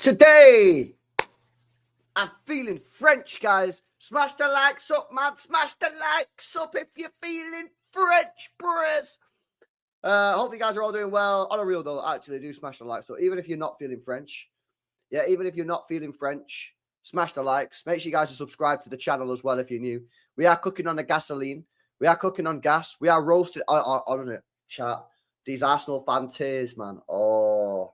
Today, I'm feeling French, guys. Smash the likes up, man. Smash the likes up if you're feeling French, boys. Hope you guys are all doing well. On a real though, actually, do smash the likes up. Even if you're not feeling French. Yeah, even if you're not feeling French, smash the likes. Make sure you guys are subscribed to the channel as well if you're new. We are cooking on the gasoline. We are cooking on gas. We are roasted on it, chat. These Arsenal fan tears, man. Oh.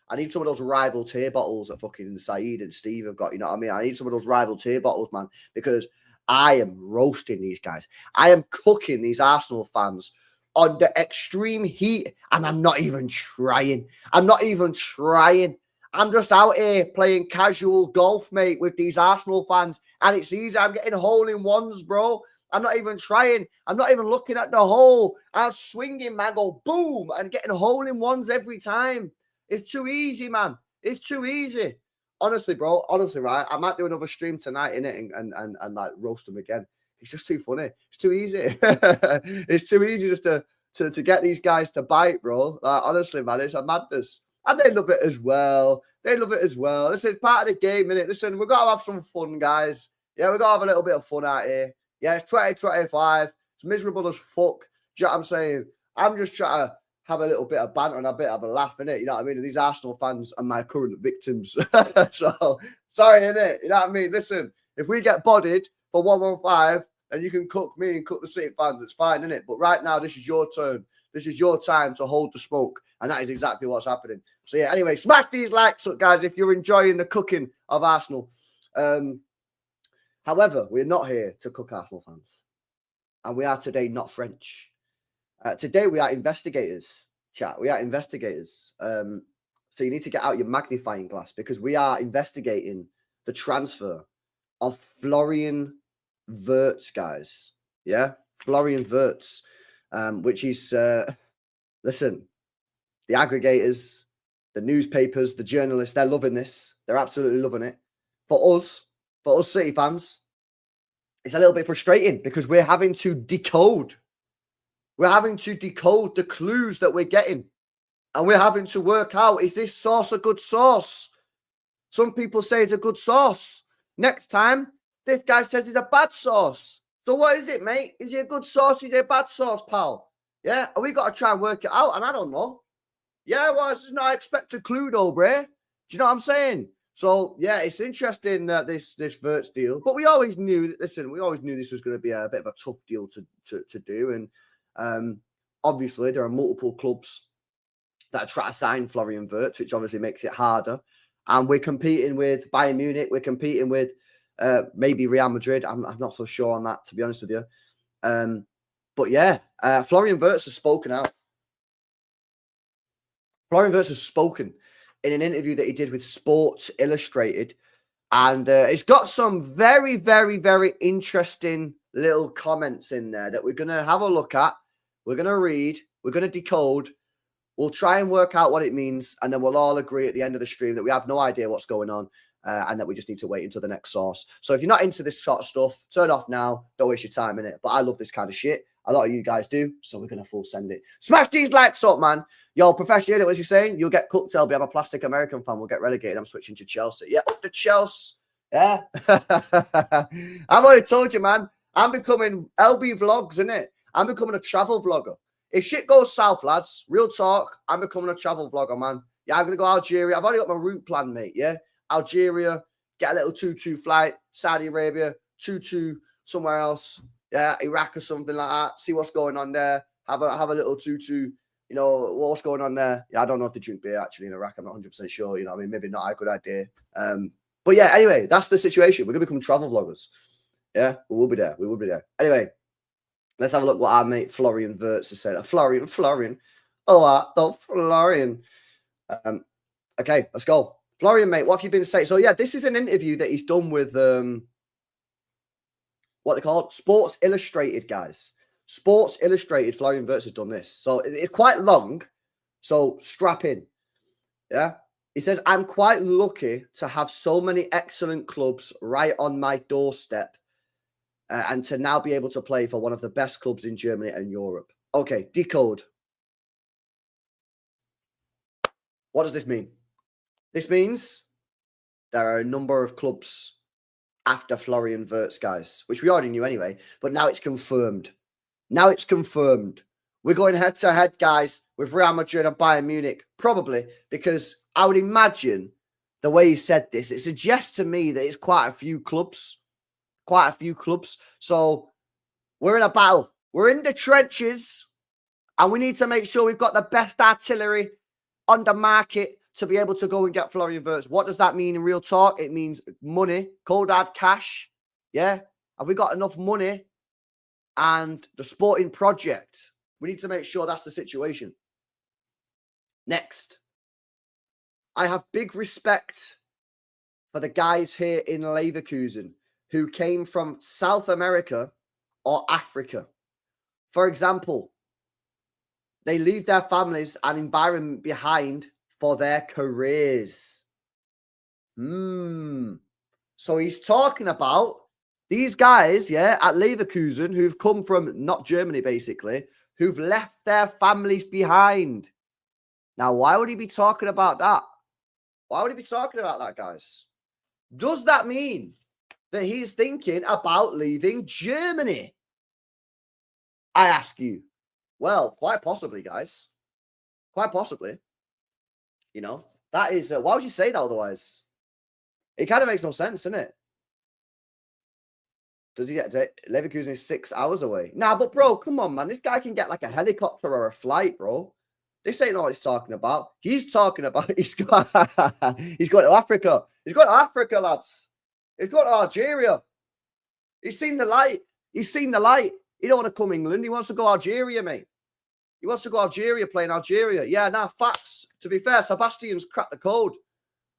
I need some of those rival tear bottles that fucking Saeed and Steve have got. You know what I mean? I need some of those rival tear bottles, man, because I am roasting these guys. I am cooking these Arsenal fans on the extreme heat, and I'm not even trying. I'm just out here playing casual golf, mate, with these Arsenal fans, and it's easy. I'm getting hole-in-ones, bro. I'm not even trying. I'm not even looking at the hole. I'm swinging, man, go boom, and getting hole-in-ones every time. It's too easy, man. It's too easy. Honestly, bro. Honestly, right? I might do another stream tonight, innit, and like roast them again. It's just too funny. It's too easy. It's too easy just to get these guys to bite, bro. Like, honestly, man, it's a madness. And they love it as well. They love it as well. This is part of the game, innit? Listen, we've got to have some fun, guys. Yeah, we've got to have a little bit of fun out here. Yeah, it's 2025. It's miserable as fuck. Do you know what I'm saying? I'm just trying to have a little bit of banter and a bit of a laugh, innit? You know what I mean? And these Arsenal fans are my current victims. So, sorry, innit? You know what I mean? Listen, if we get bodied for 115 and you can cook me and cook the City fans, it's fine, innit? But right now, this is your turn. This is your time to hold the smoke. And that is exactly what's happening. So, yeah, anyway, smash these likes up, guys, if you're enjoying the cooking of Arsenal. However, we're not here to cook Arsenal fans. And we are today not French. Today, we are investigators, chat. We are investigators. So you need to get out your magnifying glass because we are investigating the transfer of Florian Wirtz, guys. Yeah? Florian Wirtz, which is, listen, the aggregators, the newspapers, the journalists, they're loving this. They're absolutely loving it. For us City fans, it's a little bit frustrating because we're having to decode. We're having to decode the clues that we're getting. And we're having to work out, is this sauce a good sauce? Some people say it's a good sauce. Next time, this guy says it's a bad sauce. So what is it, mate? Is it a good sauce? Is it a bad sauce, pal? Yeah, and we got to try and work it out, and I don't know. Yeah, well, this is not expected clue, though, bruh. Do you know what I'm saying? So, yeah, it's interesting, this Vertz deal. But we always knew, listen, we always knew this was going to be a bit of a tough deal to do. And obviously, there are multiple clubs that are trying to sign Florian Vertz, which obviously makes it harder. And we're competing with Bayern Munich. We're competing with maybe Real Madrid. I'm not so sure on that, to be honest with you. But, yeah, Florian Vertz has spoken out. Florian Vertz has spoken in an interview that he did with Sports Illustrated. And it's got some very, very, very interesting little comments in there that we're going to have a look at. We're going to read. We're going to decode. We'll try and work out what it means. And then we'll all agree at the end of the stream that we have no idea what's going on. And that we just need to wait until the next source. So if you're not into this sort of stuff, turn off now. Don't waste your time in it. But I love this kind of shit. A lot of you guys do. So we're going to full send it. Smash these likes up, man. Yo, professional, what was you saying? You'll get cooked, LB. I'm a plastic American fan. We'll get relegated. I'm switching to Chelsea. Yeah, up to Chelsea. Yeah. I've already told you, man. I'm becoming LB vlogs, innit? I'm becoming a travel vlogger. If shit goes south, lads, real talk, I'm becoming a travel vlogger, man. Yeah, I'm going to go Algeria. I've already got my route plan, mate, yeah? Algeria, get a little 2-2 flight, Saudi Arabia, 2-2 somewhere else. Yeah, Iraq or something like that. See what's going on there. Have a little 2-2. You know, what's going on there? Yeah, I don't know if they drink beer actually in Iraq. I'm not 100% sure. You know what I mean? Maybe not a good idea. But yeah, anyway, that's the situation. We're going to become travel vloggers. Yeah, we will be there. We will be there. Anyway, let's have a look what our mate Florian Wirtz has said. Florian. Oh, Florian. Okay, let's go. Florian, mate, what have you been saying? So, yeah, this is an interview that he's done with, what they call Sports Illustrated, guys. Sports Illustrated, Florian Wirtz has done this. So, it's quite long. So, strap in. Yeah. He says, I'm quite lucky to have so many excellent clubs right on my doorstep and to now be able to play for one of the best clubs in Germany and Europe. Okay, decode. What does this mean? This means there are a number of clubs after Florian Wirtz, guys, which we already knew anyway, but now it's confirmed. Now it's confirmed. We're going head-to-head, guys, with Real Madrid and Bayern Munich, probably, because I would imagine the way he said this, it suggests to me that it's quite a few clubs. Quite a few clubs. So we're in a battle. We're in the trenches, and we need to make sure we've got the best artillery on the market to be able to go and get Florian Wirtz. What does that mean in real talk? It means money, cold hard cash. Yeah. Have we got enough money? And the sporting project. We need to make sure that's the situation. Next. I have big respect for the guys here in Leverkusen who came from South America or Africa. For example, they leave their families and environment behind for their careers. So he's talking about these guys, yeah, at Leverkusen who've come from not Germany, basically, who've left their families behind. Now, why would he be talking about that? Why would he be talking about that, guys? Does that mean that he's thinking about leaving Germany? I ask you. Well, quite possibly, guys. Quite possibly. You know, that is, why would you say that otherwise? It kind of makes no sense, doesn't it? Does he get to Leverkusen is 6 hours away? Nah, but bro, come on, man. This guy can get like a helicopter or a flight, bro. This ain't what he's talking about. He's talking about he's got to Africa. He's got to Africa, lads. He's got to Algeria. He's seen the light. He's seen the light. He don't want to come England. He wants to go Algeria, mate. He wants to go Algeria, play in Algeria. Yeah, nah, facts. To be fair, Sebastian's cracked the code.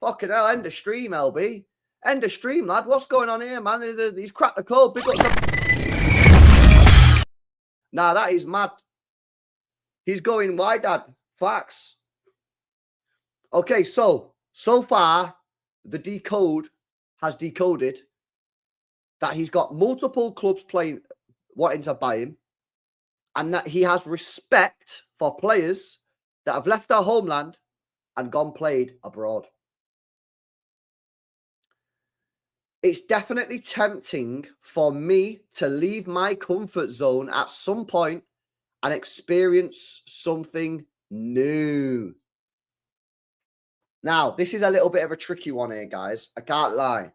Fucking hell, end of stream, LB. End of stream, lad. What's going on here, man? He's cracked the code. Big up Nah, that is mad. He's going wide, Dad. Facts. Okay, so far, the decode has decoded that he's got multiple clubs wanting to buy him, and that he has respect for players that have left their homeland and gone played abroad. It's definitely tempting for me to leave my comfort zone at some point and experience something new. Now, this is a little bit of a tricky one here, guys. I can't lie.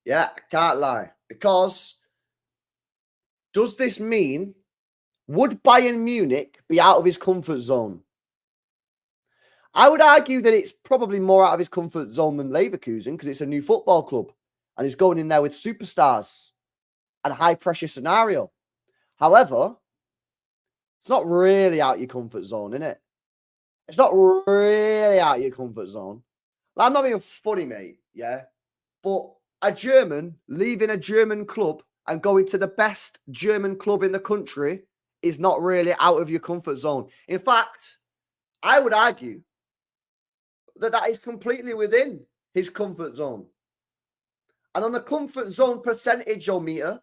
Yeah, I can't lie. Because does this mean, would Bayern Munich be out of his comfort zone? I would argue that it's probably more out of his comfort zone than Leverkusen because it's a new football club and he's going in there with superstars and a high-pressure scenario. However, it's not really out your comfort zone, isn't it? It's not really out your comfort zone. Like, I'm not being funny, mate, yeah? But a German leaving a German club and going to the best German club in the country is not really out of your comfort zone. In fact, I would argue that is completely within his comfort zone. And on the comfort zone percentage meter,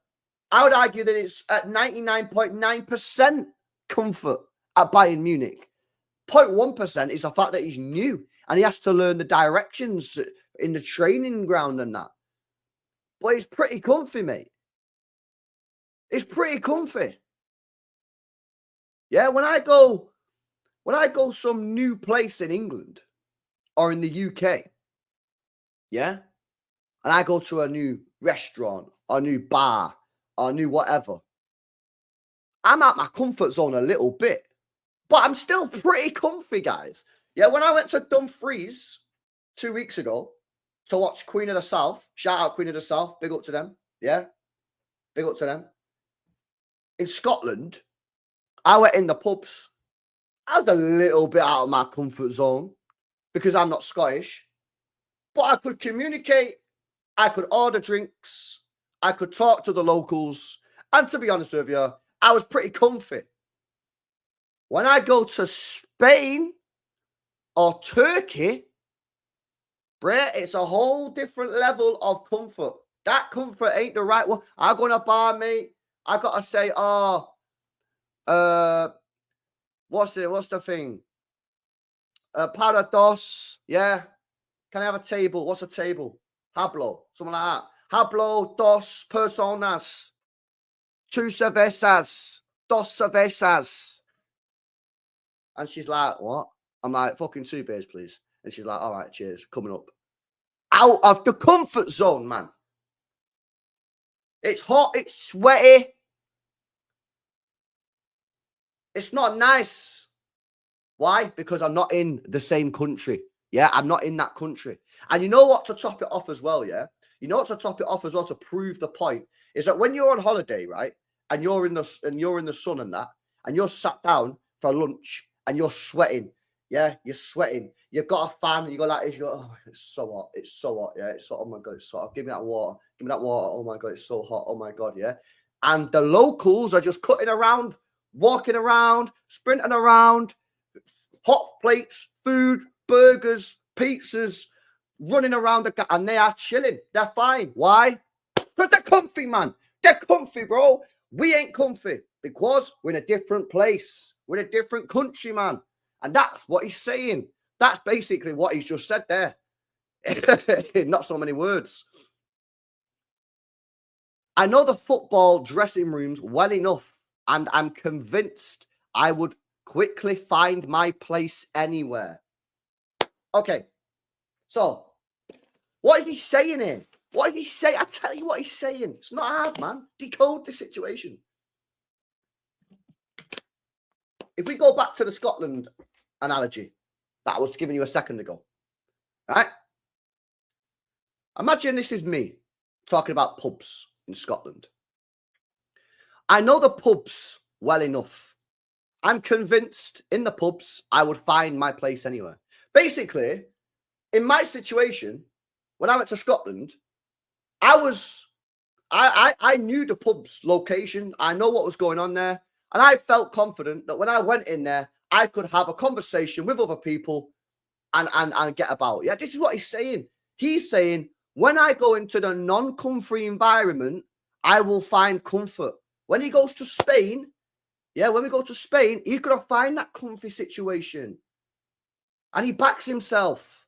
I would argue that it's at 99.9% comfort at Bayern Munich. 0.1% is the fact that he's new and he has to learn the directions in the training ground and that. But it's pretty comfy, mate. It's pretty comfy. Yeah, when I go some new place in England or in the UK, yeah, and I go to a new restaurant or a new bar or a new whatever, I'm at my comfort zone a little bit, but I'm still pretty comfy, guys. Yeah, when I went to Dumfries 2 weeks ago to watch Queen of the South, shout out Queen of the South, big up to them, yeah, big up to them. In Scotland, I went in the pubs. I was a little bit out of my comfort zone because I'm not Scottish, but I could communicate, I could order drinks, I could talk to the locals, and to be honest with you, I was pretty comfy. When I go to Spain or Turkey, Brett, it's a whole different level of comfort. That comfort ain't the right one. I go in a bar, mate. I gotta say, what's the thing? Parados, yeah. Can I have a table? What's a table? Hablo, something like that. Hablo dos personas. 2 cervezas. 2 cervezas. And she's like, what? I'm like, fucking 2 beers, please. And she's like, all right, cheers. Coming up. Out of the comfort zone, man. It's hot. It's sweaty. It's not nice. Why? Because I'm not in the same country. Yeah, I'm not in that country. And you know what to top it off as well, yeah? You know what to top it off as well to prove the point is that when you're on holiday, right? And you're in the sun and that, and you're sat down for lunch and you're sweating. Yeah, you're sweating. You've got a fan, and you go like this, you go, oh, it's so hot. It's so hot. Yeah, it's so, oh my God, it's so hot. Give me that water. Give me that water. Oh my God, it's so hot. Oh my God, yeah. And the locals are just cutting around, walking around, sprinting around, hot plates, food, burgers, pizzas, running around and they are chilling. They're fine. Why? Because they're comfy, man. They're comfy, bro. We ain't comfy because we're in a different place. We're in a different country, man. And that's what he's saying. That's basically what he's just said there. Not so many words. I know the football dressing rooms well enough, and I'm convinced I would quickly find my place anywhere. Okay. So, what is he saying here? What is he saying? I tell you what he's saying. It's not hard, man. Decode the situation. If we go back to the Scotland analogy that I was giving you a second ago, right? Imagine this is me talking about pubs in Scotland. I know the pubs well enough. I'm convinced in the pubs I would find my place anywhere. Basically, in my situation, when I went to Scotland, I knew the pub's location. I know what was going on there. And I felt confident that when I went in there, I could have a conversation with other people and get about. Yeah, this is what he's saying. He's saying, when I go into the non-comfy environment, I will find comfort. When he goes to Spain, yeah, when we go to Spain, he's going to find that comfy situation. And he backs himself.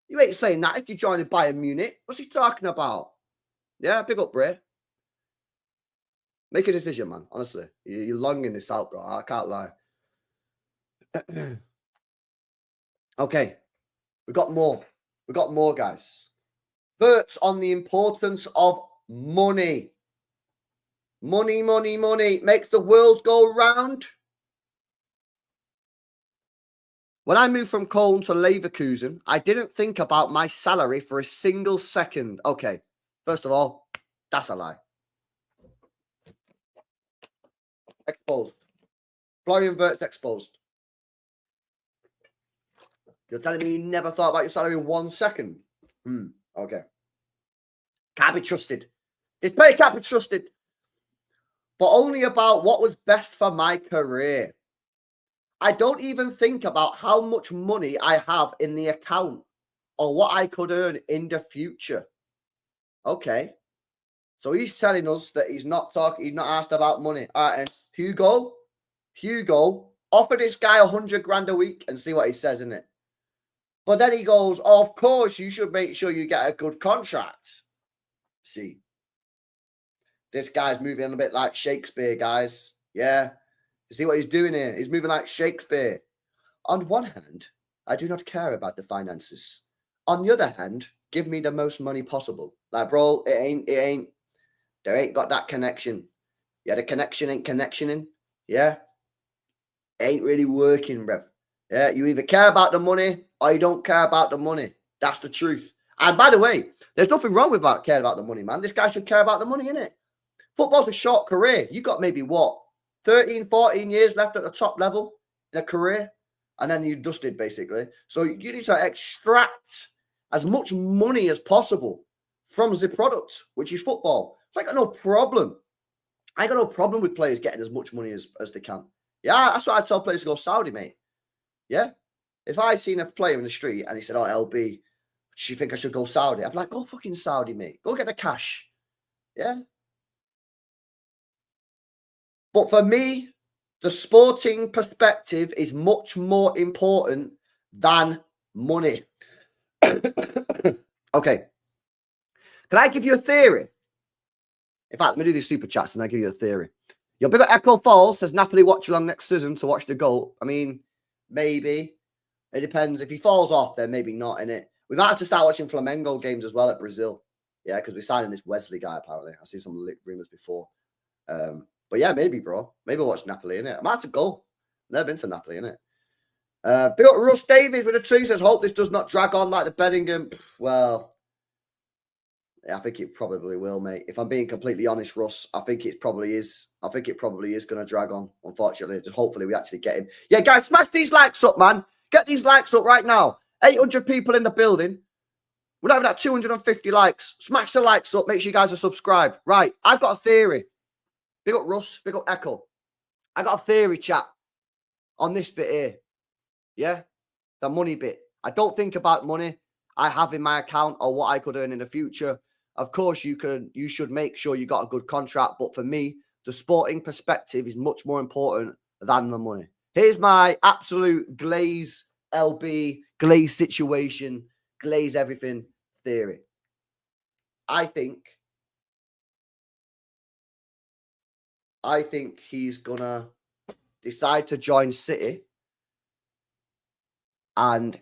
You ain't saying that if you join Bayern Munich. What's he talking about? Yeah, big up, Bray. Make a decision, man. Honestly, you're longing this out, bro. I can't lie. Okay, we got more. We got more, guys. Vertz on the importance of money. Money, money, money makes the world go round. When I moved from Cologne to Leverkusen, I didn't think about my salary for a single second. Okay, first of all, that's a lie. Exposed. Florian Vertz exposed. You're telling me you never thought about your salary in 1 second? Okay. Can't be trusted. This player can't be trusted. But only about what was best for my career. I don't even think about how much money I have in the account or what I could earn in the future. Okay. So he's telling us that he's not asked about money. All right, and Hugo, offer this guy 100 grand a week and see what he says, innit? But then he goes, oh, of course, you should make sure you get a good contract. See, this guy's moving a bit like Shakespeare, guys. Yeah. You see what he's doing here? He's moving like Shakespeare. On one hand, I do not care about the finances. On the other hand, give me the most money possible. Like, bro, there ain't got that connection. Yeah, the connection ain't connectioning. Yeah. It ain't really working, bruv. Yeah, you either care about the money or you don't care about the money. That's the truth. And by the way, there's nothing wrong with caring about the money, man. This guy should care about the money, innit? Football's a short career. You got maybe what? 13, 14 years left at the top level in a career. And then you dusted, basically. So you need to extract as much money as possible from the product, which is football. So I got no problem. I got no problem with players getting as much money as they can. Yeah, that's why I tell players to go Saudi, mate. Yeah. If I seen a player in the street and he said, oh, LB, do you think I should go Saudi? I'd be like, go fucking Saudi, mate. Go get the cash. Yeah. But for me, the sporting perspective is much more important than money. Okay. Can I give you a theory? In fact, let me do these super chats and I'll give you a theory. Your big Echo Falls says Napoli watch along next season to watch the goal. I mean, maybe. It depends. If he falls off, then maybe not, innit? We might have to start watching Flamengo games as well at Brazil. Yeah, because we're signing this Wesley guy, apparently. I've seen some rumours before. But yeah, maybe, bro. Maybe we'll watch Napoli, innit? I might have to go. Never been to Napoli, innit? Big up Russ Davies with a 2 says, hope this does not drag on like the Bellingham. Well, yeah, I think it probably will, mate. If I'm being completely honest, Russ, I think it probably is. I think it probably is going to drag on, unfortunately. Just hopefully we actually get him. Yeah, guys, smash these likes up, man. Get these likes up right now. 800 people in the building. We're not even at 250 likes. Smash the likes up. Make sure you guys are subscribed. Right, I've got a theory. Big up Russ, big up Echo. I got a theory, chat, on this bit here. Yeah, the money bit. I don't think about money I have in my account or what I could earn in the future. Of course, you should make sure you got a good contract. But for me, the sporting perspective is much more important than the money. Here's my absolute glaze LB, glaze situation, glaze everything theory. I think he's gonna decide to join City, and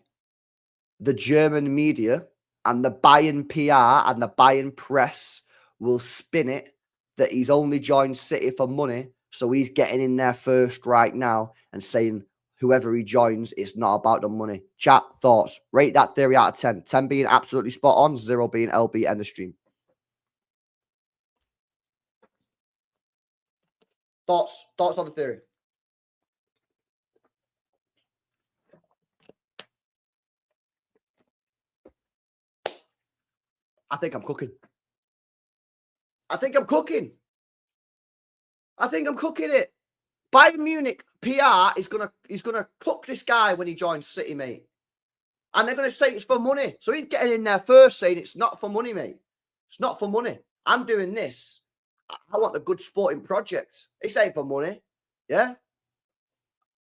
the German media and the Bayern PR and the Bayern press will spin it that he's only joined City for money. So he's getting in there first right now and saying whoever he joins, it's not about the money. Chat, thoughts. Rate that theory out of 10. 10 being absolutely spot on, 0 being LB, end of stream. Thoughts on the theory. I think I'm cooking. I think I'm cooking it. Bayern Munich PR is gonna cook this guy when he joins City, mate. And they're gonna say it's for money. So he's getting in there first saying it's not for money, mate. It's not for money. I'm doing this. I want a good sporting project. It's ain't for money. Yeah?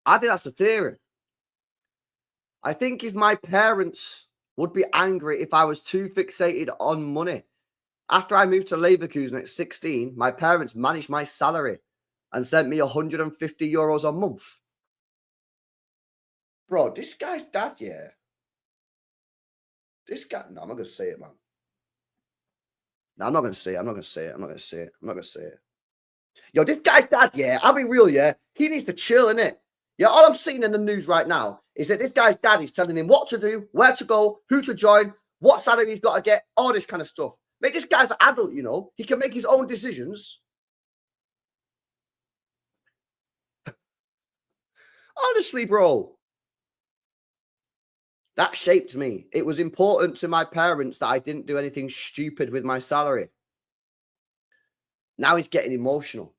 I think that's the theory. I think if my parents would be angry if I was too fixated on money. After I moved to Leverkusen at 16, my parents managed my salary and sent me 150 euros a month. Bro, this guy's dad, yeah. This guy, no, I'm not going to say it, man. No, I'm not going to say it. Yo, this guy's dad, yeah, I'll be real, yeah. He needs to chill, innit? Yeah, all I'm seeing in the news right now is that this guy's dad is telling him what to do, where to go, who to join, what salary he's got to get, all this kind of stuff. Mate, this guy's an adult, you know. He can make his own decisions. Honestly, bro. That shaped me. It was important to my parents that I didn't do anything stupid with my salary. Now he's getting emotional.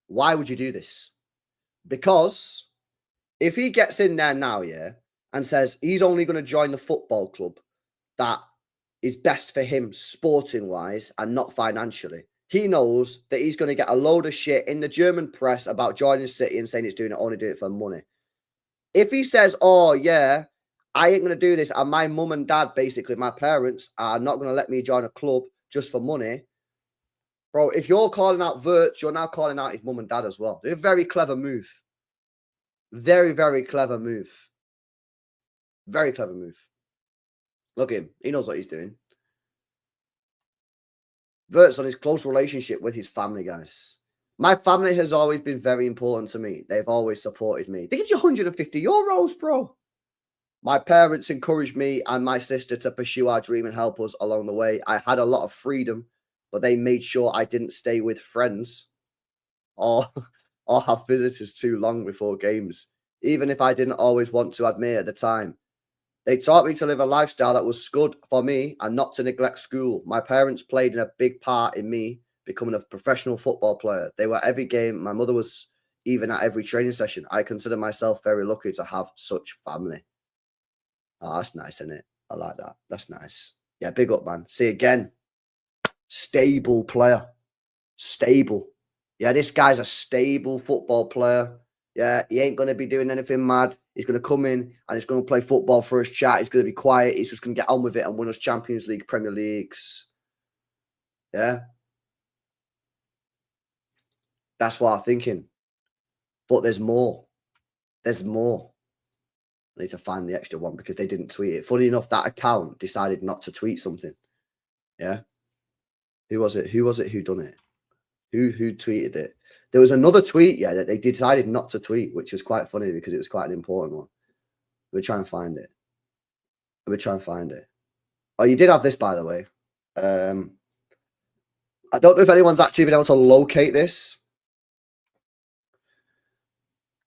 Why would you do this? Because if he gets in there now, yeah, and says he's only going to join the football club that is best for him sporting-wise and not financially, he knows that he's going to get a load of shit in the German press about joining City and saying he's only doing it for money. If he says, oh, yeah, I ain't going to do this, and my mum and dad, basically my parents, are not going to let me join a club just for money, bro, if you're calling out Vertz, you're now calling out his mum and dad as well. It's a very clever move. Very, very clever move. Very clever move. Look at him. He knows what he's doing. Vertz on his close relationship with his family, guys. My family has always been very important to me. They've always supported me. They give you 150 euros, bro. My parents encouraged me and my sister to pursue our dream and help us along the way. I had a lot of freedom, but they made sure I didn't stay with friends or have visitors too long before games, even if I didn't always want to admit at the time. They taught me to live a lifestyle that was good for me and not to neglect school. My parents played a big part in me becoming a professional football player. They were at every game. My mother was even at every training session. I consider myself very lucky to have such family. Oh, that's nice, isn't it? I like that. That's nice. Yeah, big up, man. See, again, stable player. Stable. Yeah, this guy's a stable football player. Yeah, he ain't going to be doing anything mad. He's going to come in and he's going to play football for us, chat. He's going to be quiet. He's just going to get on with it and win us Champions League, Premier Leagues. Yeah. That's what I'm thinking. But there's more. There's more. I need to find the extra one because they didn't tweet it. Funny enough, that account decided not to tweet something. Yeah. Who was it? Who was it who done it? Who tweeted it? There was another tweet, yeah, that they decided not to tweet, which was quite funny because it was quite an important one. We'll try and find it. We'll try and find it. Oh, you did have this, by the way. I don't know if anyone's actually been able to locate this.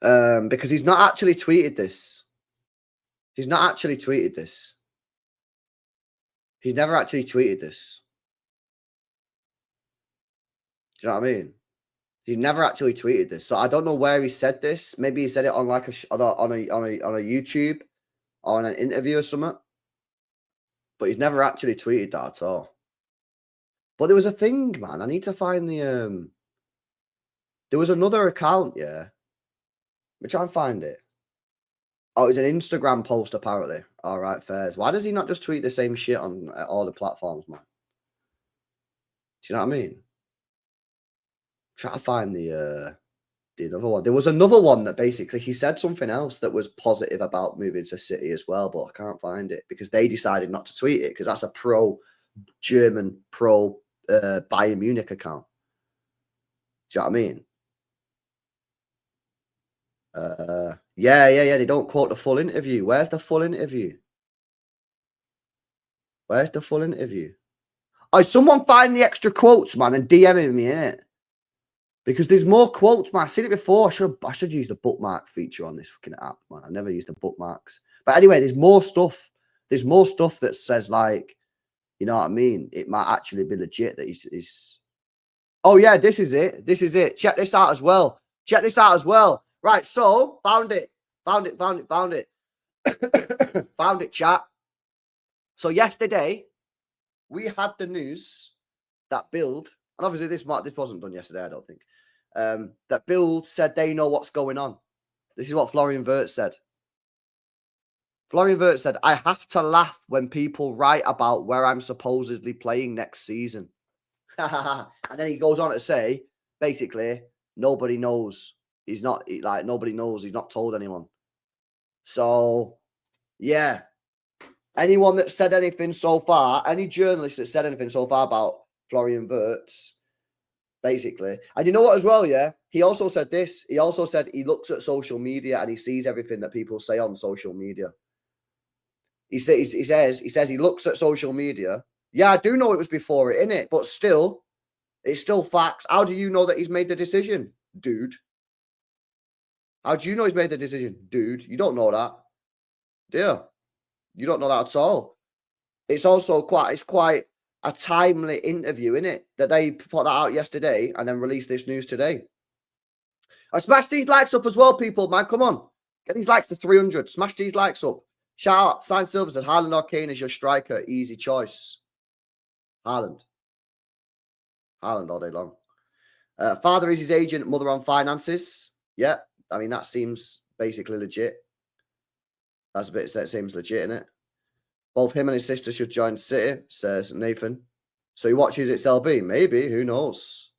Because he's not actually tweeted this. He's not actually tweeted this. He's never actually tweeted this. Do you know what I mean? He's never actually tweeted this, so I don't know where he said this. Maybe he said it on like on a YouTube or on an interview or something. But he's never actually tweeted that at all. But there was a thing, man. I need to find the There was another account, yeah. Let me try and find it. Oh, it's an Instagram post, apparently. All right, fairs. Why does he not just tweet the same shit on all the platforms, man? Do you know what I mean? Try to find the other one. There was another one that basically he said something else that was positive about moving to City as well, but I can't find it because they decided not to tweet it because that's a pro-German, pro-Bayern Munich account. Do you know what I mean? Yeah. They don't quote the full interview. Where's the full interview? Where's the full interview? Oh, someone find the extra quotes, man, and DMing me, innit? Because there's more quotes, man. I've seen it before. I should use the bookmark feature on this fucking app, man. I never use the bookmarks. But anyway, there's more stuff. There's more stuff that says, like, you know what I mean? It might actually be legit that he's... Oh, yeah, this is it. This is it. Check this out as well. Check this out as well. Right, so, found it. Found it. Found it, chat. So, yesterday, we had the news that Bild... And obviously, this wasn't done yesterday, I don't think. That Bild said they know what's going on. This is what Florian Vertz said. Florian Vertz said, I have to laugh when people write about where I'm supposedly playing next season. And then he goes on to say, basically, nobody knows. Nobody knows. He's not told anyone. So, yeah. Anyone that said anything so far, any journalist that said anything so far about Florian Wirtz, basically. And you know what as well, yeah? He also said this. He also said he looks at social media and he sees everything that people say on social media. He says he looks at social media. Yeah, I do know it was before it, innit? But still, it's still facts. How do you know that he's made the decision, dude? How do you know he's made the decision, dude? You don't know that, do you? You don't know that at all. It's also quite a timely interview, innit? That they put that out yesterday and then released this news today. I smash these likes up as well, people, man. Come on. Get these likes to 300. Smash these likes up. Shout out. Sign Silver says, Haaland or Kane is your striker. Easy choice. Haaland. Haaland all day long. Father is his agent, mother on finances. Yeah. I mean, that seems basically legit. That seems legit, innit? Both him and his sister should join City, says Nathan. So he watches its LB. Maybe. Who knows?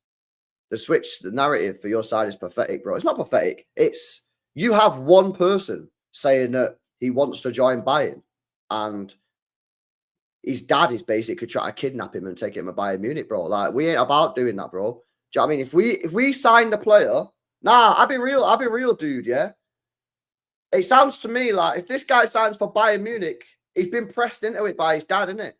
The narrative for your side is pathetic, bro. It's not pathetic. It's you have one person saying that he wants to join Bayern and his dad is basically trying to kidnap him and take him to Bayern Munich, bro. Like, we ain't about doing that, bro. Do you know what I mean? If we sign the player, I'll be real, dude, yeah? It sounds to me like if this guy signs for Bayern Munich, he's been pressed into it by his dad, innit?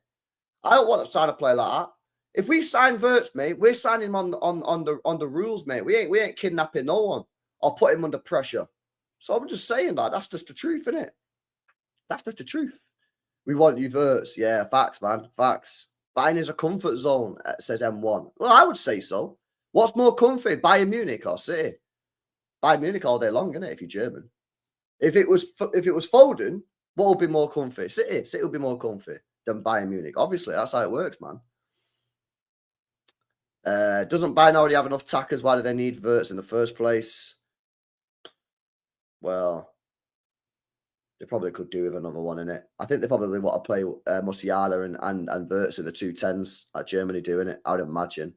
I don't want to sign a player like that. If we sign Vertz, mate, we're signing him on the rules, mate. We ain't kidnapping no one or put him under pressure. So I'm just saying that. That's just the truth, innit? That's just the truth. We want you, Vertz. Yeah, facts, man. Facts. Bayern is a comfort zone, says M1. Well, I would say so. What's more comfy, Bayern Munich or City? Bayern Munich all day long, innit, if you're German. If it was Foden, what would be more comfy? City. City would be more comfy than Bayern Munich. Obviously, that's how it works, man. Doesn't Bayern already have enough tackers? Why do they need Vertz in the first place? Well, they probably could do with another one in it. I think they probably want to play Musiala and Vertz in the 210s, like Germany doing it. I'd imagine.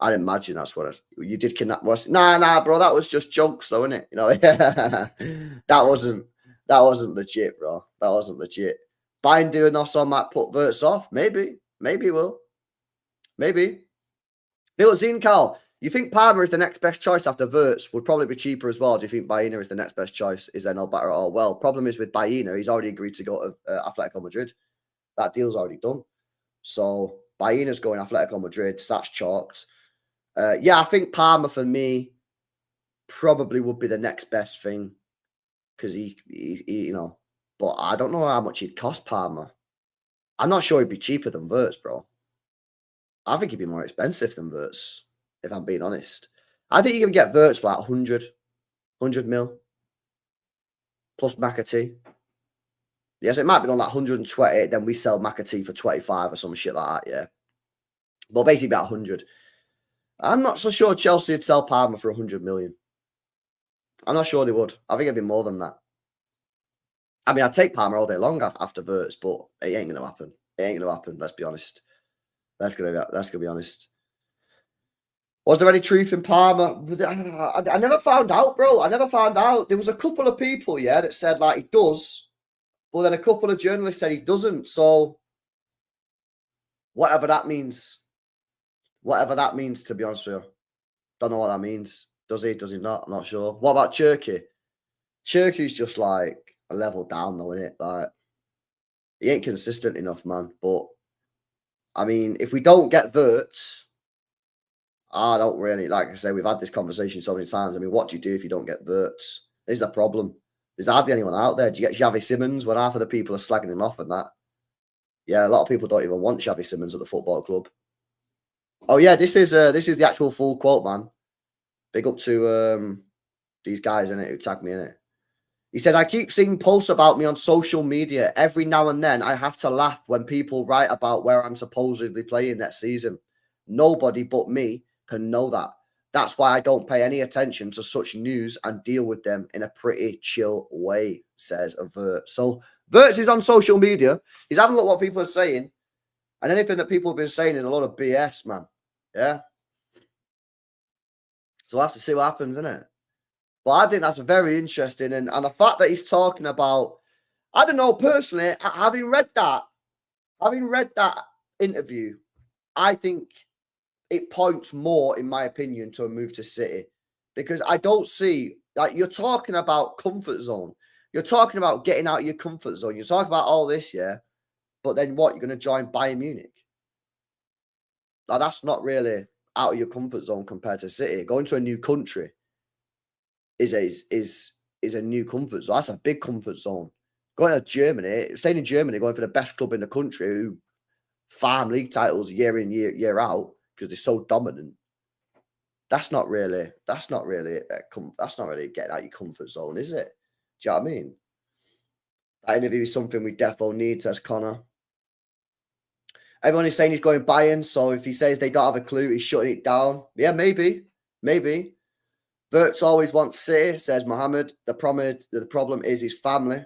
I'd imagine that's what you did. Kidnap was nah, bro. That was just jokes, though, innit? You know, that wasn't legit, bro. That wasn't legit. Bayern doing us on might put Vertz off. Maybe he will. Maybe. Built in, Karl. You think Parma is the next best choice after Vertz? Would probably be cheaper as well. Do you think Bruyne is the next best choice? Is there no better at all? Well, problem is with Bruyne, he's already agreed to go to Atletico Madrid. That deal's already done. So Bruyne's going Atletico Madrid. So that's chalked. Yeah, I think Parma for me probably would be the next best thing because he, you know, but I don't know how much he'd cost Parma. I'm not sure he'd be cheaper than Vertz, bro. I think he'd be more expensive than Vertz, if I'm being honest. I think you can get Vertz for like 100 mil plus McAtee. Yes, it might be on like 120. Then we sell McAtee for 25 or some shit like that. Yeah, but basically about 100. I'm not so sure Chelsea would sell Parma for 100 million. I'm not sure they would. I think it'd be more than that. I mean, I'd take Parma all day long after Vertz, but it ain't going to happen. It ain't going to happen. Let's be honest. Let's gonna be honest. Was there any truth in Parma? I never found out, bro. I never found out. There was a couple of people, yeah, that said like he does, but then a couple of journalists said he doesn't. So whatever that means, to be honest with you, don't know what that means. Does he? Does he not? I'm not sure. What about Turkey? Turkey's just like a level down, though, isn't it? Like he ain't consistent enough, man. But I mean, if we don't get Vertz, I don't really, like I say, we've had this conversation so many times. I mean, what do you do if you don't get Vertz? This is the problem. There's hardly anyone out there. Do you get Xavi Simons when half of the people are slagging him off and that? Yeah, a lot of people don't even want Xavi Simons at the football club. Oh yeah, this is the actual full quote, man. Big up to these guys in it who tagged me in it. He said, I keep seeing posts about me on social media. Every now and then I have to laugh when people write about where I'm supposedly playing next season. Nobody but me can know that. That's why I don't pay any attention to such news and deal with them in a pretty chill way, says Vertz. So Vertz is on social media. He's having a look at what people are saying. And anything that people have been saying is a lot of BS, man. Yeah. So we'll have to see what happens, innit? But I think that's very interesting. And the fact that he's talking about, I don't know, personally, having read that interview, I think it points more, in my opinion, to a move to City. Because I don't see, like, you're talking about comfort zone. You're talking about getting out of your comfort zone. You're talking about all this, yeah? But then what? You're going to join Bayern Munich? Like, that's not really out of your comfort zone compared to City. Going to a new country is a new comfort zone. That's a big comfort zone. Going to Germany, staying in Germany, going for the best club in the country who farm league titles year in, year out because they're so dominant. That's not really getting out your comfort zone, is it? Do you know what I mean? That interview is something we defo need, says Connor. Everyone is saying he's going Bayern, so if he says they don't have a clue, he's shutting it down. Yeah, maybe. Vertz always wants City, says Mohammed. The problem is his family.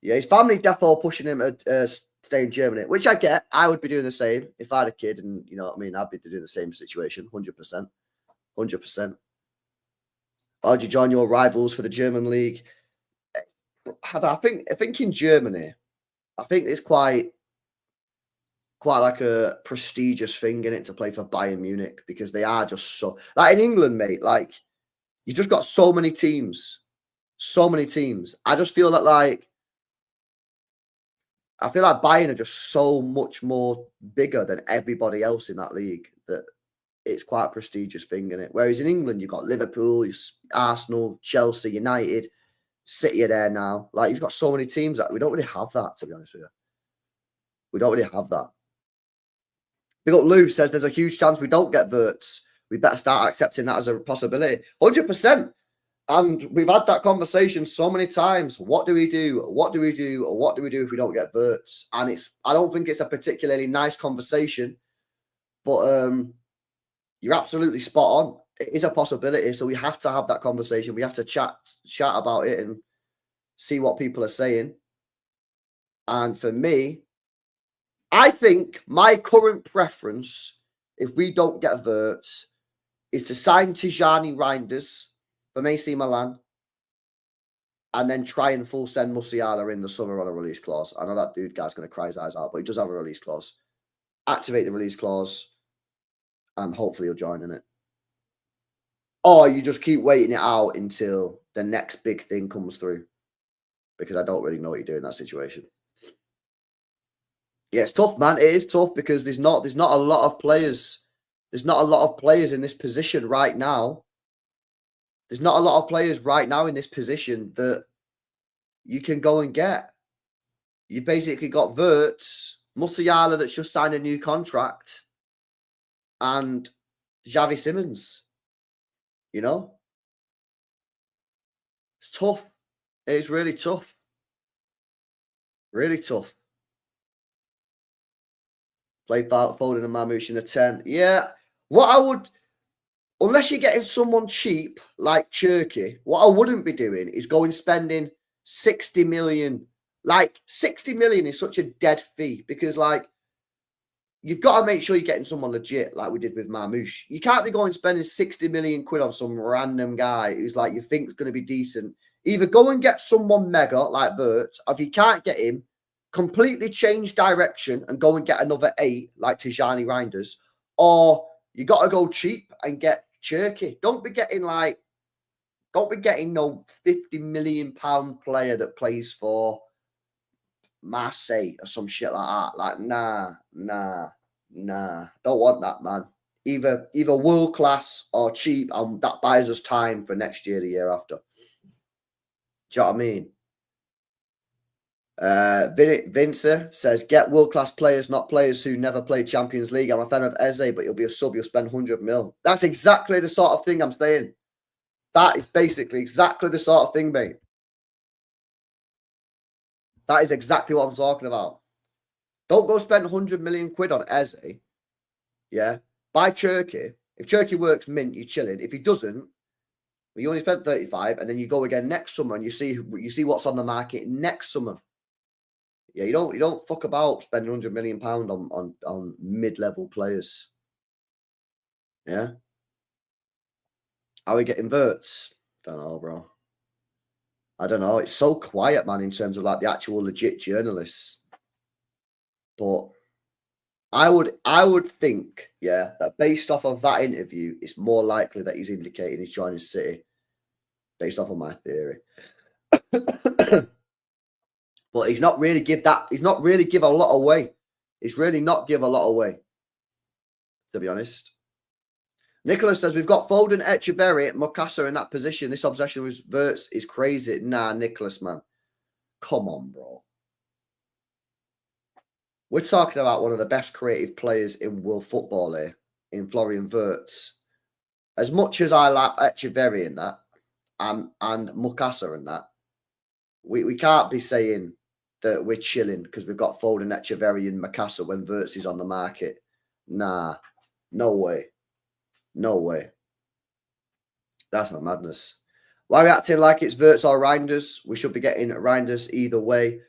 Yeah, his family defo pushing him to stay in Germany, which I get. I would be doing the same if I had a kid, and you know what I mean. I'd be doing the same situation, 100%. Why would you join your rivals for the German league? I think in Germany, I think it's quite like a prestigious thing in it to play for Bayern Munich because they are just so like in England, mate. Like you just got so many teams. I just feel that I feel like Bayern are just so much more bigger than everybody else in that league that it's quite a prestigious thing in it. Whereas in England, you've got Liverpool, Arsenal, Chelsea, United, City are there now. Like you've got so many teams that we don't really have that, to be honest with you. We don't really have that. Big up Lou says there's a huge chance we don't get Vertz. We better start accepting that as a possibility. 100%. And we've had that conversation so many times. What do we do? What do we do? What do we do if we don't get Vertz? And I don't think it's a particularly nice conversation, but you're absolutely spot on. it is a possibility. So we have to have that conversation. We have to chat about it and see what people are saying. And for me, I think my current preference, if we don't get Vertz, is to sign Tijani Reinders from AC Milan and then try and full send Musiala in the summer on a release clause. I know that guy's going to cry his eyes out, but he does have a release clause. Activate the release clause and hopefully he'll join in it. Or you just keep waiting it out until the next big thing comes through, because I don't really know what you do in that situation. Yeah, it's tough, man. It is tough because there's not a lot of players. There's not a lot of players in this position right now. There's not a lot of players right now in this position that you can go and get. You basically got Wirtz, Musiala that's just signed a new contract, and Xavi Simons. You know? It's tough. It's really tough. Really tough. Play Foden and Mamouche in a 10. Yeah. What I would, unless you're getting someone cheap like Turkey, what I wouldn't be doing is going spending 60 million. Like 60 million is such a dead fee because, like, you've got to make sure you're getting someone legit like we did with Mamouche. You can't be going spending 60 million quid on some random guy who's like you think is going to be decent. Either go and get someone mega like Vertz, or if you can't get him, completely change direction and go and get another 8 like Tijani Reinders, or you got to go cheap and get Turkey. Don't be getting no 50 million pound player that plays for Marseille or some shit like that. Like, nah. Don't want that, man. Either world class or cheap, and that buys us time for next year, the year after. Do you know what I mean? Vincer says, get world-class players, not players who never played Champions League. I'm a fan of Eze, but he'll be a sub. You'll spend 100 mil. That's exactly the sort of thing I'm saying. That is basically exactly the sort of thing, mate. That is exactly what I'm talking about. Don't go spend 100 million quid on Eze. Yeah. Buy Turkey. If Turkey works, mint, you're chilling. If he doesn't, you only spent 35, and then you go again next summer and you see what's on the market next summer. Yeah, you don't fuck about spending £100 million on mid-level players. Yeah. Are we getting Vertz? Don't know, bro. I don't know. It's so quiet, man, in terms of like the actual legit journalists. But I would think, yeah, that based off of that interview, it's more likely that he's indicating he's joining City, based off of my theory. But he's not really give a lot away. He's really not give a lot away, to be honest. Nicholas says, we've got Foden, Echeverri, Mukasa in that position. This obsession with Vertz is crazy. Nah, Nicholas, man. Come on, bro. We're talking about one of the best creative players in world football here, in Florian Wirtz. As much as I like Echeverri in that, and Mukasa in that, we can't be saying that we're chilling because we've got Foden, Echeverri and Mukasa when Vertz is on the market. Nah, no way. No way. That's a madness. Why are we acting like it's Vertz or Reinders? We should be getting Reinders either way.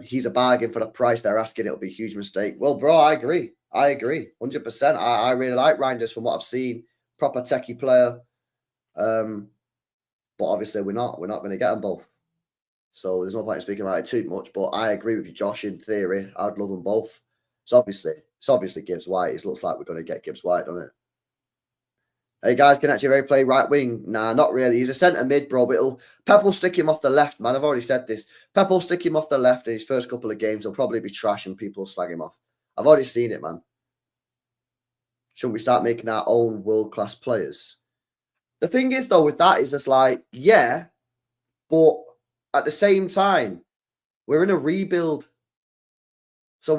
He's a bargain for the price they're asking. It'll be a huge mistake. Well, bro, I agree. 100%. I really like Reinders from what I've seen. Proper techie player. But obviously we're not going to get them both. So there's no point in speaking about it too much. But I agree with you, Josh. In theory, I'd love them both. It's obviously Gibbs White. It looks like we're going to get Gibbs White, doesn't it? Hey guys, can Echeverri play right wing? Nah, not really. He's a centre mid, bro. But Pep will stick him off the left, man. I've already said this. Pep will stick him off the left in his first couple of games. He'll probably be trash and people will slag him off. I've already seen it, man. Shouldn't we start making our own world-class players? The thing is, though, with that is it's like, yeah, but at the same time, we're in a rebuild. So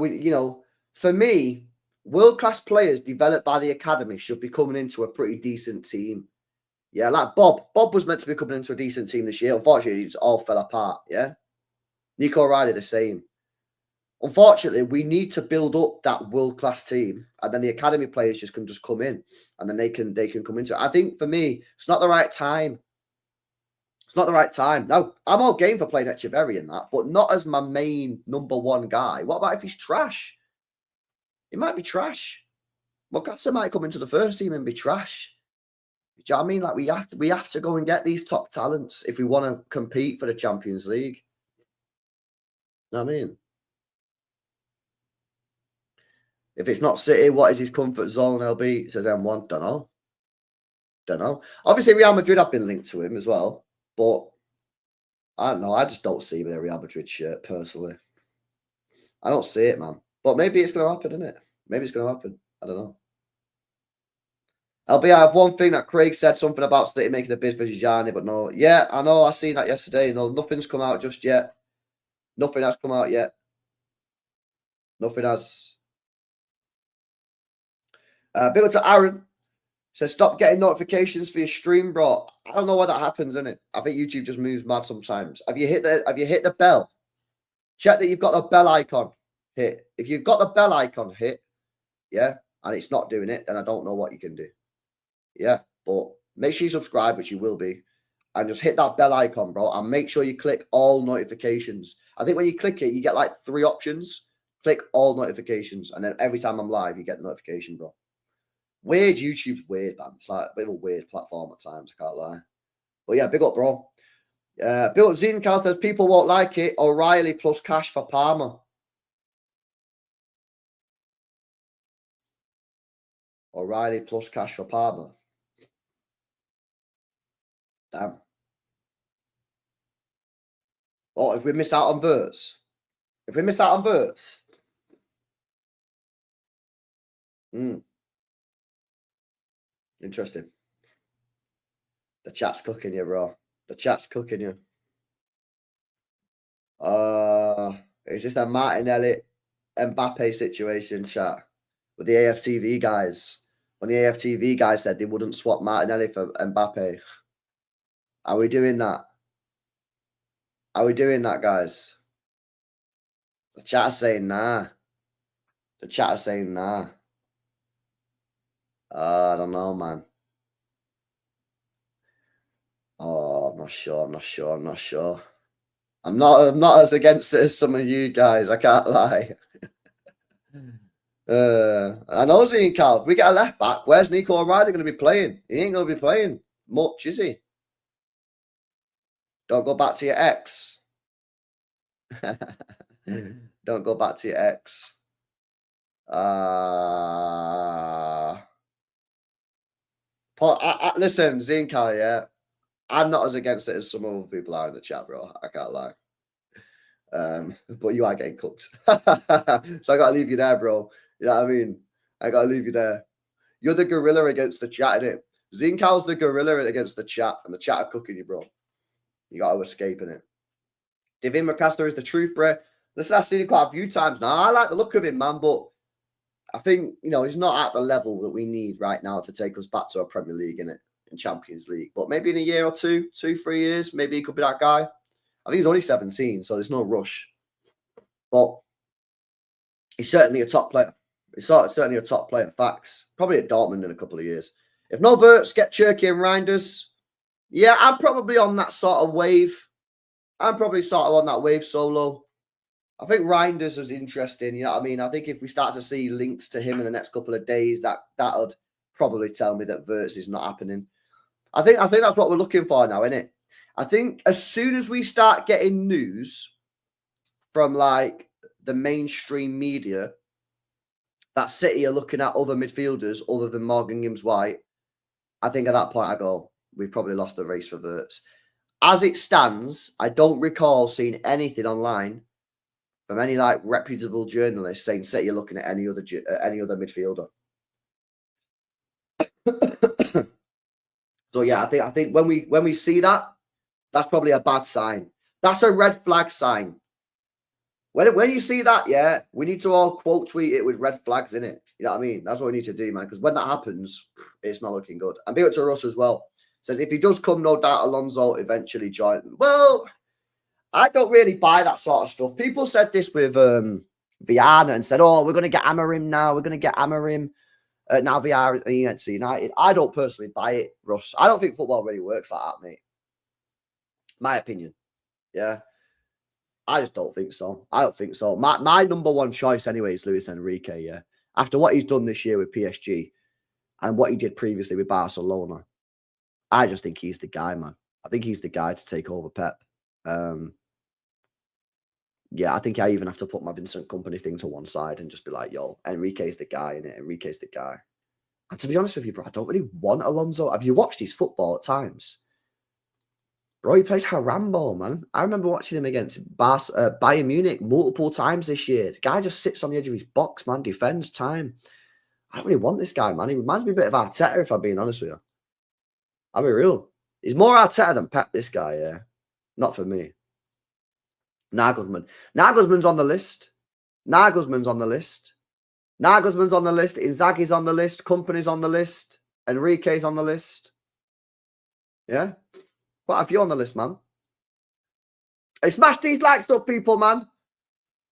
for me, world-class players developed by the academy should be coming into a pretty decent team. Yeah, like Bob. Bob was meant to be coming into a decent team this year. Unfortunately, it all fell apart, yeah? Nico Riley, the same. Unfortunately, we need to build up that world-class team, and then the academy players can just come in, and then they can come into it. I think for me, it's not the right time. It's not the right time. No, I'm all game for playing Echeverri in that, but not as my main #1 guy. What about if he's trash? He might be trash. Mokasa might come into the first team and be trash. Do you know what I mean? Like we have to go and get these top talents if we want to compete for the Champions League. You know what I mean? If it's not City, what is his comfort zone, LB? It says M1. Don't know. Don't know. Obviously, Real Madrid have been linked to him as well, but I don't know. I just don't see him in a Real Madrid shirt, personally. I don't see it, man. But maybe it's going to happen, isn't it? Maybe it's going to happen. I don't know. LB, I have one thing that Craig said something about City making a bid for Zidane, but no. Yeah, I know. I seen that yesterday. No, nothing's come out just yet. Nothing has come out yet. Nothing has. Big to Aaron. Says, stop getting notifications for your stream, bro. I don't know why that happens, innit? I think YouTube just moves mad sometimes. Have you hit the bell? Check that you've got the bell icon hit. If you've got the bell icon hit, yeah, and it's not doing it, then I don't know what you can do. Yeah, but make sure you subscribe, which you will be, and just hit that bell icon, bro, and make sure you click all notifications. I think when you click it, you get like 3 options. Click all notifications, and then every time I'm live, you get the notification, bro. Weird, YouTube's weird, man. It's like a bit of a weird platform at times, I can't lie. But yeah, big up, bro. Bill Zincal says people won't like it. O'Reilly plus cash for Palmer. O'Reilly plus cash for Palmer. Damn. Oh, if we miss out on Vertz. If we miss out on Vertz. Interesting. The chat's cooking you, bro. The chat's cooking you. It's just a Martinelli Mbappe situation, chat. With the AFTV guys. When the AFTV guys said they wouldn't swap Martinelli for Mbappe. Are we doing that? Are we doing that, guys? The chat is saying nah. The chat is saying nah. I don't know, man. Oh, I'm not sure. I'm not as against it as some of you guys. I can't lie. I know Zine Carl. If we get a left back, where's Nico O'Reilly going to be playing? He ain't going to be playing much, is he? Don't go back to your ex. Don't go back to your ex. Listen, Zine Carl, yeah. I'm not as against it as some other people are in the chat, bro. I can't lie. But you are getting cooked. So I got to leave you there, bro. You know what I mean? I got to leave you there. You're the gorilla against the chat, innit? Zincal's the gorilla against the chat, and the chat are cooking you, bro. You got to escape, innit? Devin McCaster is the truth, bro. Listen, I've seen it quite a few times now. I like the look of him, man, but I think, you know, he's not at the level that we need right now to take us back to a Premier League, innit? In Champions League. But maybe in a year or 2, 3 years, maybe he could be that guy. I think he's only 17, so there's no rush. But he's certainly a top player. He's certainly a top player. Facts. Probably at Dortmund in a couple of years. If no Vertz, get Cherky and Reinders. Yeah, I'm probably on that sort of wave. I'm probably sort of on that wave solo. I think Reinders was interesting. You know what I mean? I think if we start to see links to him in the next couple of days, that would probably tell me that Vertz is not happening. I think that's what we're looking for now, isn't it? I think as soon as we start getting news from like the mainstream media that City are looking at other midfielders other than Morgan Gibbs-White, I think at that point I go, we've probably lost the race for Vertz. As it stands, I don't recall seeing anything online from any like reputable journalist saying City are looking at any other midfielder. So yeah, I think when we see that, that's probably a bad sign. That's a red flag sign. When you see that, yeah, we need to all quote tweet it with red flags in it. You know what I mean? That's what we need to do, man. Because when that happens, it's not looking good. And big up to Russ as well. Says if he does come, no doubt Alonso eventually join. Well, I don't really buy that sort of stuff. People said this with Viana and said, oh, we're going to get Amorim now. We're going to get Amorim. Now Viana against United. I don't personally buy it, Russ. I don't think football really works like that, mate. My opinion. Yeah. I just don't think so. I don't think so. My number one choice anyway is Luis Enrique, yeah. After what he's done this year with PSG and what he did previously with Barcelona, I just think he's the guy, man. I think he's the guy to take over Pep. Yeah, I think I even have to put my Vincent Kompany thing to one side and just be like, yo, Enrique's the guy, innit? Enrique's the guy. And to be honest with you, bro, I don't really want Alonso. Have you watched his football at times? Bro, he plays Harambo, man. I remember watching him against Bayern Munich multiple times this year. The guy just sits on the edge of his box, man. Defends time. I don't really want this guy, man. He reminds me a bit of Arteta, if I'm being honest with you. I'll be real. He's more Arteta than Pep, this guy, yeah. Not for me. Nagelsmann. Nagelsmann's on the list. Nagelsmann's on the list. Nagelsmann's on the list. Inzaghi's on the list. Kompany's on the list. Enrique's on the list. Yeah? Quite a few on the list, man. Hey, smash these likes up, people, man.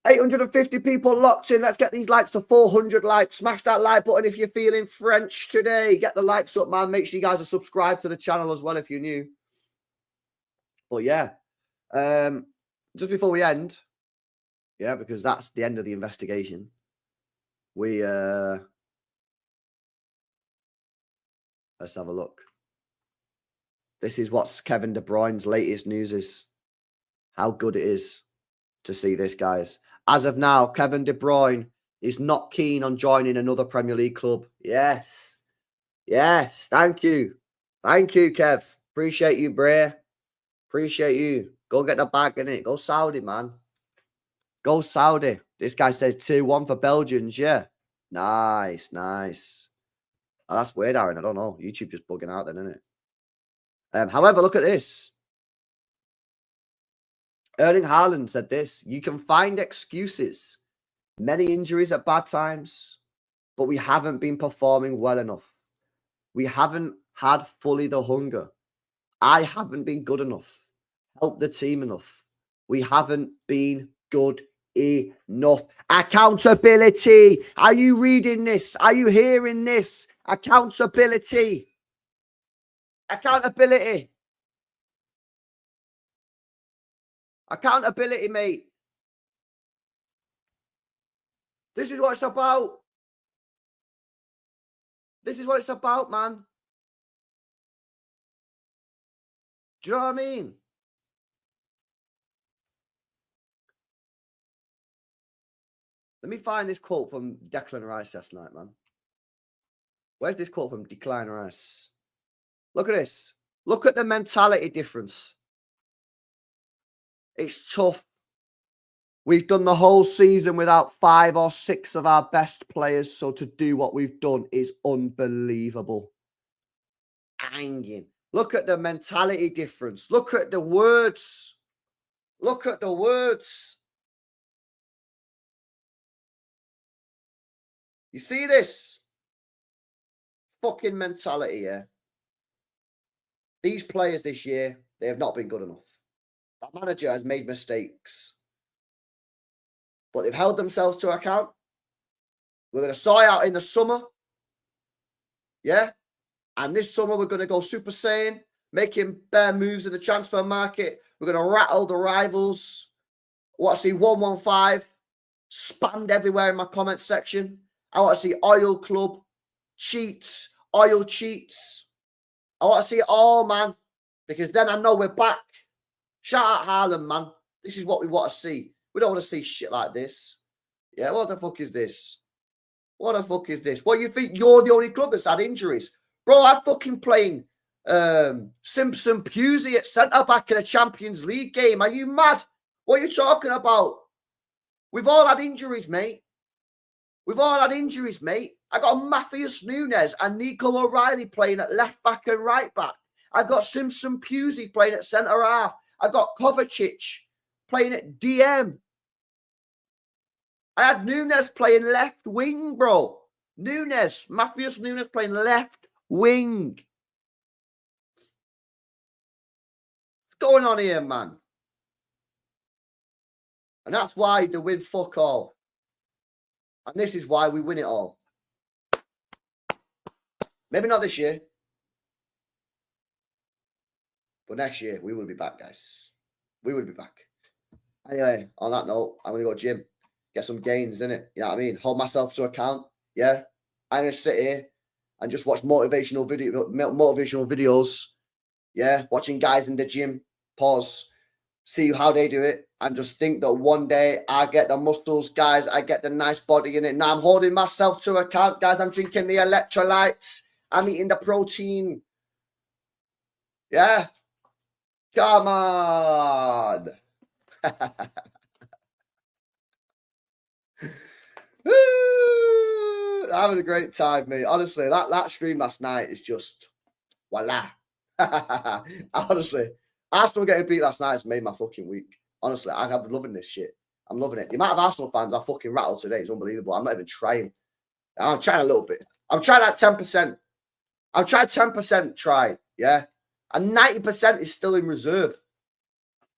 850 people locked in. Let's get these likes to 400 likes. Smash that like button if you're feeling French today. Get the likes up, man. Make sure you guys are subscribed to the channel as well if you're new. But yeah. Just before we end, yeah, because that's the end of the investigation. Let's have a look. This is what's Kevin De Bruyne's latest news is. How good it is to see this, guys. As of now, Kevin De Bruyne is not keen on joining another Premier League club. Yes. Yes. Thank you. Thank you, Kev. Appreciate you, Bray. Appreciate you. Go get the bag, innit? Go Saudi, man. Go Saudi. This guy says 2-1 for Belgians. Yeah. Nice, nice. Oh, that's weird, Aaron. I don't know. YouTube just bugging out then, isn't it? However, look at this. Erling Haaland said this. You can find excuses. Many injuries at bad times. But we haven't been performing well enough. We haven't had fully the hunger. I haven't been good enough. Help the team enough. We haven't been good enough. Accountability. Are you reading this? Are you hearing this? Accountability. Accountability. Accountability, mate. This is what it's about. This is what it's about, man. Do you know what I mean? Let me find this quote from Declan Rice last night, man. Where's this quote from Declan Rice? Look at this. Look at the mentality difference. It's tough. We've done the whole season without 5 or 6 of our best players, so to do what we've done is unbelievable. Hanging. Look at the mentality difference. Look at the words. Look at the words. You see this? Fucking mentality, yeah? These players this year, they have not been good enough. That manager has made mistakes. But they've held themselves to account. We're going to sort out in the summer. Yeah? And this summer, we're going to go Super Saiyan, making bare moves in the transfer market. We're going to rattle the rivals. I want to see 115 spammed everywhere in my comment section. I want to see Oil Club, cheats, oil cheats. I want to see it all, man. Because then I know we're back. Shout out Haaland, man. This is what we want to see. We don't want to see shit like this. Yeah, what the fuck is this? What the fuck is this? What, you think you're the only club that's had injuries? Bro, I'm fucking playing Simpson Pusey at centre-back in a Champions League game. Are you mad? What are you talking about? We've all had injuries, mate. We've all had injuries, mate. I got Matthias Nunes and Nico O'Reilly playing at left-back and right-back. I got Simpson Pusey playing at centre-half. I got Kovacic playing at DM. I had Nunes playing left wing, bro. Matthias Nunes playing left wing. What's going on here, man? And that's why they win fuck all. And this is why we win it all. Maybe not this year. But next year, we will be back, guys. We will be back. Anyway, on that note, I'm going to go gym. Get some gains, innit? You know what I mean? Hold myself to account. Yeah? I'm going to sit here and just watch motivational videos. Yeah? Watching guys in the gym. Pause. See how they do it. And just think that one day I get the muscles, guys. I get the nice body in it. Now I'm holding myself to account, guys. I'm drinking the electrolytes. I'm eating the protein. Yeah? Come on. Having a great time, mate. Honestly, that stream last night is just voila. Honestly, Arsenal getting beat last night has made my fucking week. Honestly, I'm loving this shit. I'm loving it. The amount of Arsenal fans I fucking rattled today is unbelievable. I'm not even trying. I'm trying a little bit. I'm trying like 10%. I'm trying 10% try, yeah? And 90% is still in reserve.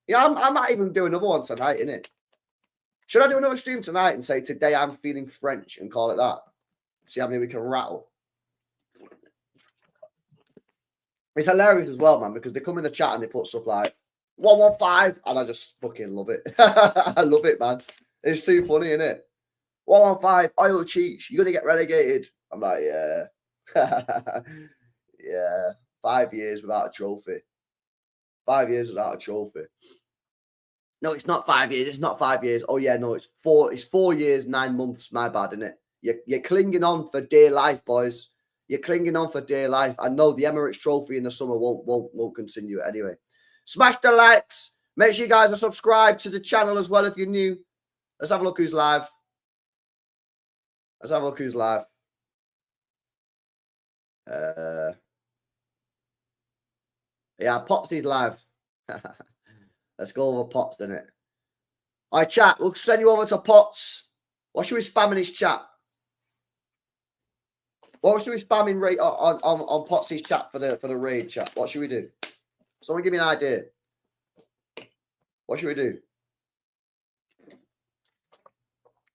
Yeah, I might even do another one tonight, innit? Should I do another stream tonight and say, today I'm feeling French and call it that? See how many we can rattle. It's hilarious as well, man, because they come in the chat and they put stuff like 115, and I just fucking love it. I love it, man. It's too funny, isn't it? 115, oil cheats, you're going to get relegated. I'm like, yeah. Yeah. 5 years without a trophy. 5 years without a trophy. No, it's not 5 years. It's not 5 years. Oh, yeah, no, it's 4. It's 4 years, 9 months. My bad, isn't it? You're clinging on for dear life, boys. You're clinging on for dear life. I know the Emirates Trophy in the summer won't continue anyway. Smash the likes. Make sure you guys are subscribed to the channel as well if you're new. Let's have a look who's live. Let's have a look who's live. Yeah, Potsy's live. Let's go over Potts, then it. All right, chat. We'll send you over to Potts. What should we spam in his chat? What should we spam in on Potsy's chat for the raid chat? What should we do? Someone give me an idea. What should we do?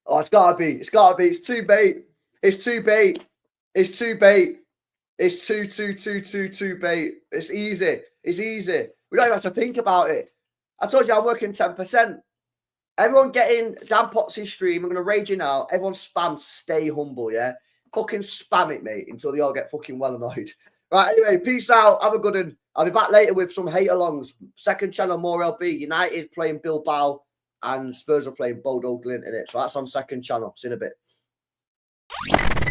Oh, it's gotta be. It's gotta be. It's too bait. It's too bait. It's too bait. It's too bait. It's easy. It's easy. We don't even have to think about it. I told you I'm working 10%. Everyone get in Dan Potsy's stream. I'm going to rage you now. Everyone spam stay humble, yeah? Fucking spam it, mate, until they all get fucking well annoyed. Right, anyway, peace out. Have a good one. I'll be back later with some hate-alongs. Second channel, more LB. United playing Bilbao and Spurs are playing Bodo Glint in it. So that's on second channel. See you in a bit.